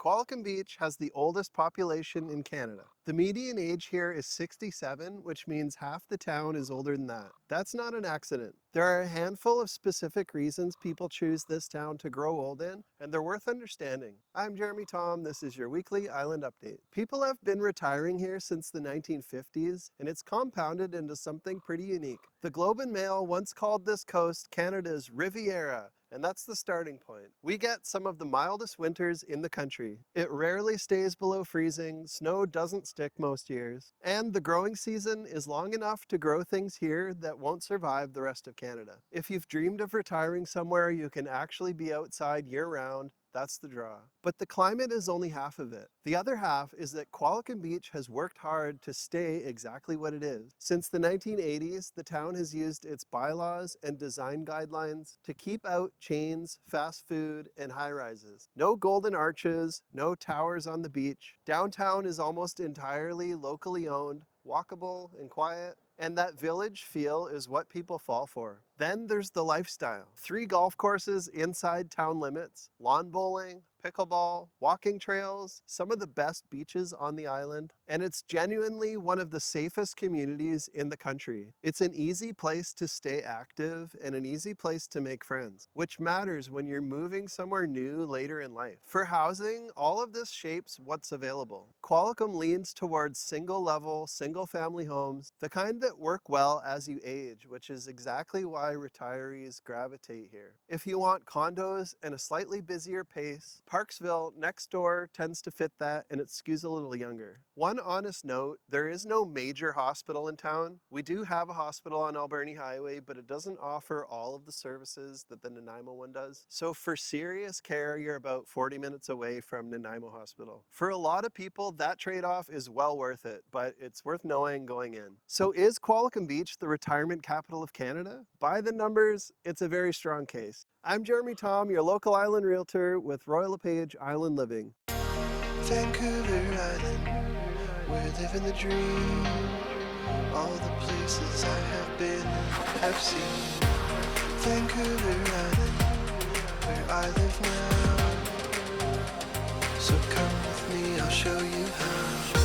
Qualicum Beach has the oldest population in Canada. The median age here is 67, which means half the town is older than that. That's not an accident. There are a handful of specific reasons people choose this town to grow old in, and they're worth understanding. I'm Jeremy Tom, this is your weekly island update. People have been retiring here since the 1950s, and it's compounded into something pretty unique. The Globe and Mail once called this coast Canada's Riviera, and that's the starting point. We get some of the mildest winters in the country. It rarely stays below freezing, snow doesn't stick most years, and the growing season is long enough to grow things here that won't survive the rest of Canada. If you've dreamed of retiring somewhere you can actually be outside year-round, that's the draw. But the climate is only half of it. The other half is that Qualicum Beach has worked hard to stay exactly what it is. Since the 1980s, the town has used its bylaws and design guidelines to keep out chains, fast food, and high-rises. No golden arches, no towers on the beach. Downtown is almost entirely locally owned, walkable and quiet, and that village feel is what people fall for. Then there's the lifestyle. 3 golf courses inside town limits, lawn bowling, pickleball, walking trails, some of the best beaches on the island, and it's genuinely one of the safest communities in the country. It's an easy place to stay active and an easy place to make friends, which matters when you're moving somewhere new later in life. For housing, all of this shapes what's available. Qualicum leans towards single-level, single-family homes, the kind that work well as you age, which is exactly why retirees gravitate here. If you want condos and a slightly busier pace, Parksville next door tends to fit that, and it skews a little younger. One honest note, there is no major hospital in town. We do have a hospital on Alberni Highway, but it doesn't offer all of the services that the Nanaimo one does. So for serious care, you're about 40 minutes away from Nanaimo Hospital. For a lot of people, that trade-off is well worth it, but it's worth knowing going in. So is Qualicum Beach the retirement capital of Canada? By the numbers, it's a very strong case. I'm Jeremy Tom, your local island realtor with Royal LePage Island Living. Vancouver Island, we're living the dream. All the places I have been, have seen. Vancouver Island, where I live now. So come with me, I'll show you how.